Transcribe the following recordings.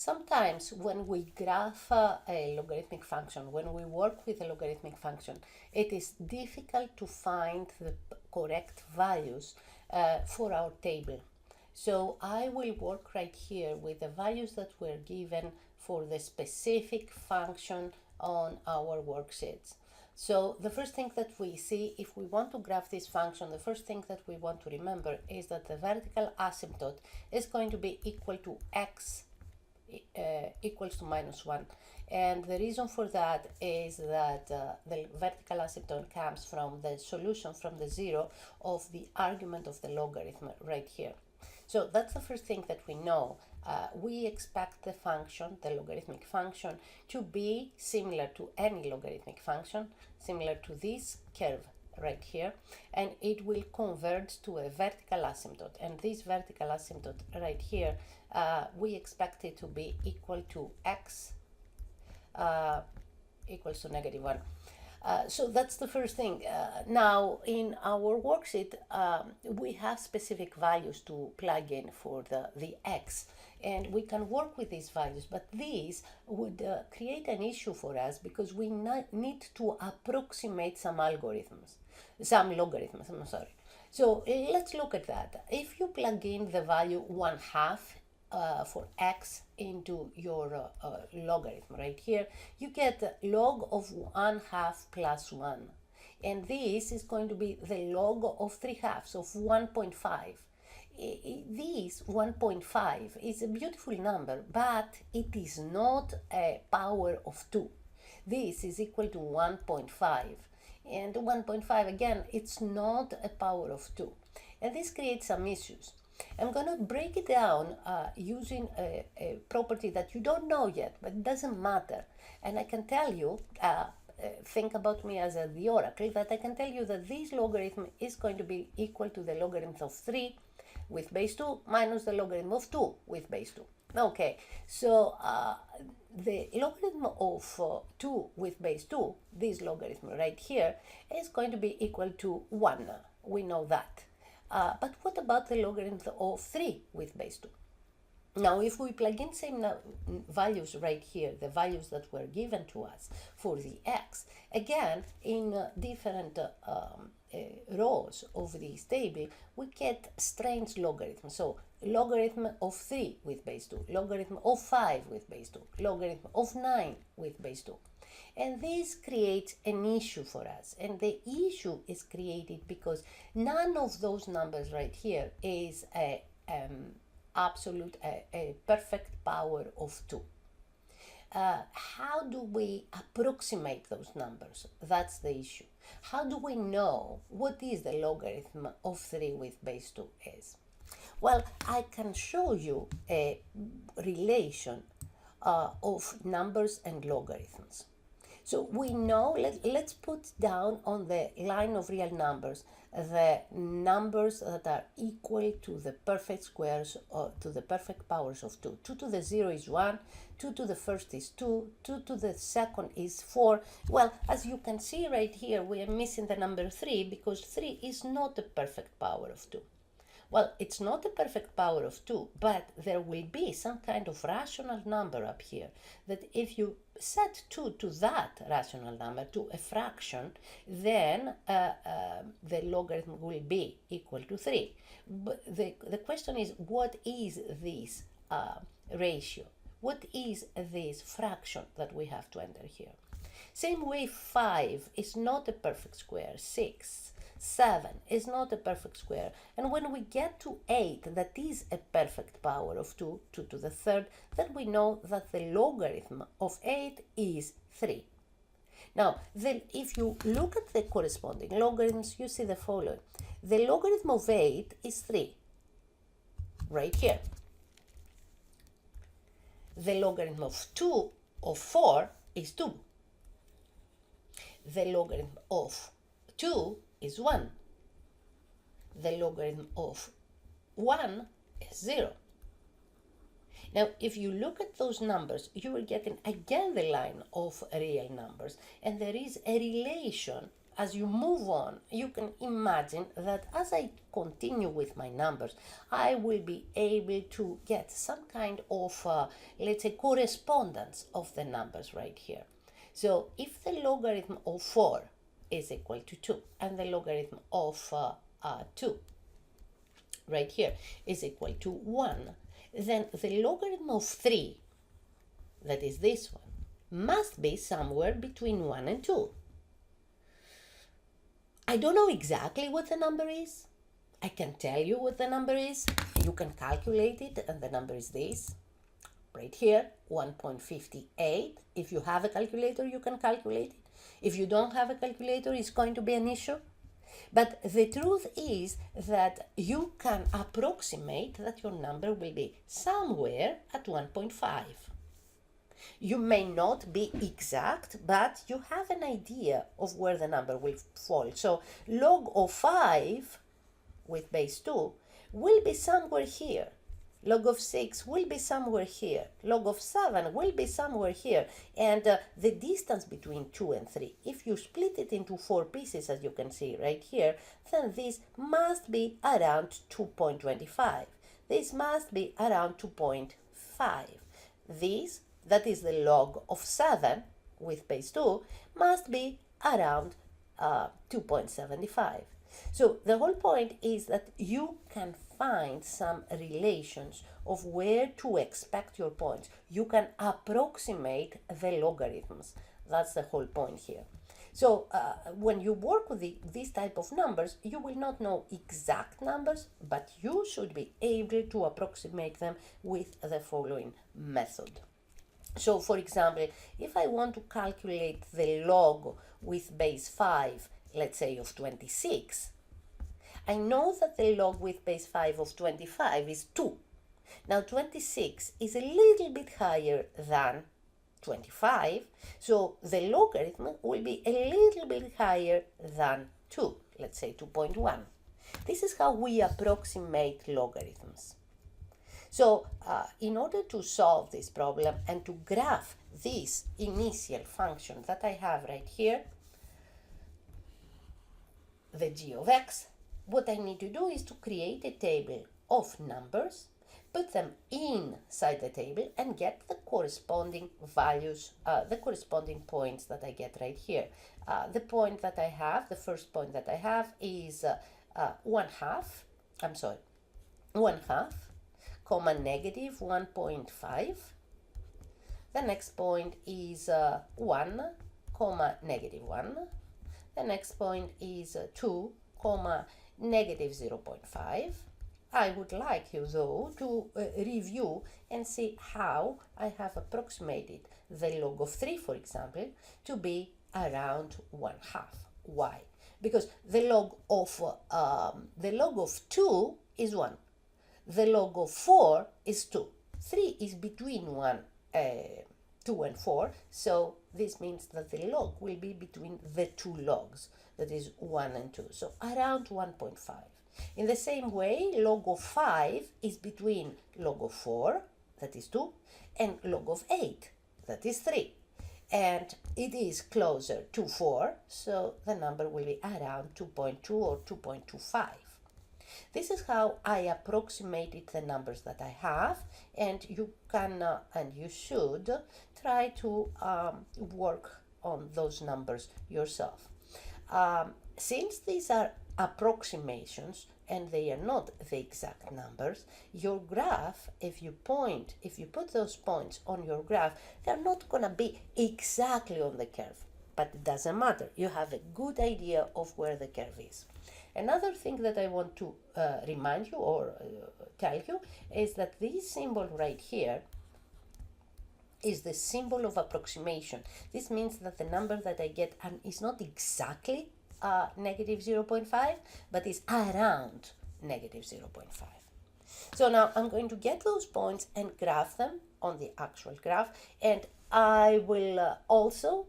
Sometimes when we graph a logarithmic function, when we work with a logarithmic function, it is difficult to find the correct values for our table. So I will work right here with the values that were given for the specific function on our worksheets. So the first thing that we see, if we want to graph this function, the first thing that we want to remember is that the vertical asymptote is going to be equal to x equals to -1. And the reason for that is that the vertical asymptote comes from the solution from the zero of the argument of the logarithm right here. So that's the first thing that we know. We expect the function, the logarithmic function, to be similar to any logarithmic function, similar to this curve right here, and it will converge to a vertical asymptote. And this vertical asymptote right here, we expect it to be equal to x equals to -1. So that's the first thing. Now in our worksheet, we have specific values to plug in for the x, and we can work with these values, but these would create an issue for us because we need to approximate some logarithms, I'm sorry. So let's look at that. If you plug in the value 1/2 for x into your logarithm right here, you get log of 1/2 plus 1. And this is going to be the log of 3/2 of 1.5. This 1.5 is a beautiful number, but it is not a power of 2. This is equal to 1.5. And 1.5, again, it's not a power of 2. And this creates some issues. I'm going to break it down using a property that you don't know yet, but it doesn't matter. And I can tell you, think about me as the oracle, that I can tell you that this logarithm is going to be equal to the logarithm of 3 with base 2 minus the logarithm of 2 with base 2. Okay, so the logarithm of 2 with base 2, this logarithm right here, is going to be equal to 1. We know that. But what about the logarithm of 3 with base 2? Now, if we plug in same values right here, the values that were given to us for the x, again, in different rows of this table, we get strange logarithms. So, logarithm of 3 with base 2, logarithm of 5 with base 2, logarithm of 9 with base 2. And this creates an issue for us. And the issue is created because none of those numbers right here is a perfect power of 2. How do we approximate those numbers? That's the issue. How do we know what is the logarithm of 3 with base 2 is? Well, I can show you a relation of numbers and logarithms. So we know, let's put down on the line of real numbers the numbers that are equal to the perfect squares or to the perfect powers of 2. 2 to the 0 is 1, 2 to the first is 2, 2 to the second is 4. Well, as you can see right here, we are missing the number 3 because 3 is not a perfect power of 2. Well, it's not a perfect power of 2, but there will be some kind of rational number up here that if you set 2 to that rational number, to a fraction, then the logarithm will be equal to 3. But the question is, what is this ratio? What is this fraction that we have to enter here? Same way, 5 is not a perfect square, 6, 7 is not a perfect square. And when we get to 8, that is a perfect power of 2, 2 to the third, then we know that the logarithm of 8 is 3. Now, then if you look at the corresponding logarithms, you see the following. The logarithm of 8 is 3, right here. The logarithm of 4 is 2. The logarithm of 2 is 1. The logarithm of 1 is 0. Now, if you look at those numbers, you will get again the line of real numbers, and there is a relation as you move on, you can imagine that as I continue with my numbers, I will be able to get some kind of, let's say, correspondence of the numbers right here. So if the logarithm of 4 is equal to 2 and the logarithm of 2 right here is equal to 1, then the logarithm of 3, that is this one, must be somewhere between 1 and 2. I don't know exactly what the number is. I can tell you what the number is. You can calculate it, and the number is this. Right here, 1.58. If you have a calculator, you can calculate it. If you don't have a calculator, it's going to be an issue. But the truth is that you can approximate that your number will be somewhere at 1.5. You may not be exact, but you have an idea of where the number will fall. So log of 5 with base 2 will be somewhere here. Log of 6 will be somewhere here. Log of 7 will be somewhere here. And the distance between 2 and 3, if you split it into 4 pieces, as you can see right here, then this must be around 2.25. This must be around 2.5. This, that is the log of 7 with base 2, must be around 2.75. So the whole point is that you can find some relations of where to expect your points. You can approximate the logarithms. That's the whole point here. So when you work with these type of numbers, you will not know exact numbers, but you should be able to approximate them with the following method. So for example, if I want to calculate the log with base 5, let's say of 26, I know that the log with base 5 of 25 is 2. Now 26 is a little bit higher than 25, so the logarithm will be a little bit higher than 2, let's say 2.1. This is how we approximate logarithms. So in order to solve this problem and to graph this initial function that I have right here, the g of x, what I need to do is to create a table of numbers, put them inside the table, and get the corresponding values, the corresponding points that I get right here. The point that I have, the first point that I have is 1/2, comma negative 1.5. The next point is 1, comma negative 1. The next point is 2, comma negative 0.5. I would like you though to review and see how I have approximated the log of 3, for example, to be around 1/2. Why? Because the log of 2 is 1. The log of 4 is 2. 3 is between 2 and 4, so this means that the log will be between the two logs, that is 1 and 2, so around 1.5. In the same way, log of 5 is between log of 4, that is 2, and log of 8, that is 3. And it is closer to 4, so the number will be around 2.2 or 2.25. This is how I approximated the numbers that I have, and you can and you should try to work on those numbers yourself. Since these are approximations and they are not the exact numbers, your graph, if you put those points on your graph, they're not going to be exactly on the curve, but it doesn't matter. You have a good idea of where the curve is. Another thing that I want to remind you or tell you is that this symbol right here is the symbol of approximation. This means that the number that I get is not exactly negative 0.5, but is around negative 0.5. So now I'm going to get those points and graph them on the actual graph, and I will also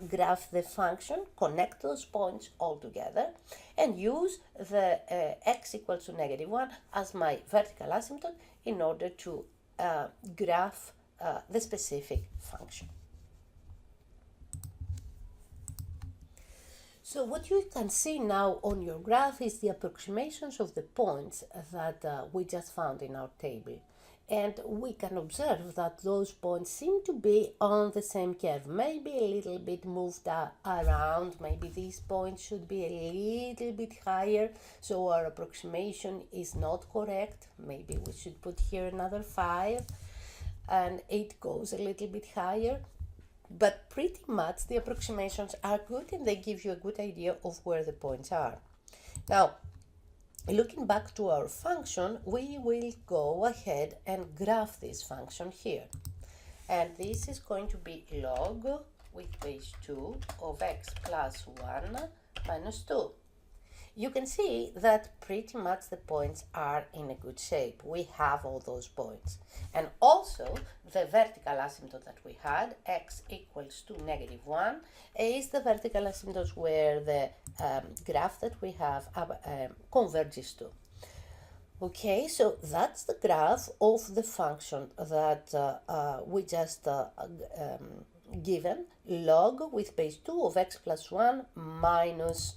graph the function, connect those points all together, and use the x equals to -1 as my vertical asymptote in order to graph the specific function. So what you can see now on your graph is the approximations of the points that we just found in our table. And we can observe that those points seem to be on the same curve, maybe a little bit moved around, maybe these points should be a little bit higher, so our approximation is not correct. Maybe we should put here another 5 and it goes a little bit higher. But pretty much the approximations are good and they give you a good idea of where the points are. Now, looking back to our function, we will go ahead and graph this function here. And this is going to be log with base 2 of x plus 1 minus 2. You can see that pretty much the points are in a good shape. We have all those points. And also, the vertical asymptote that we had, x equals to -1, is the vertical asymptote where the graph that we have converges to. Okay, so that's the graph of the function that we just given, log with base 2 of x plus 1 minus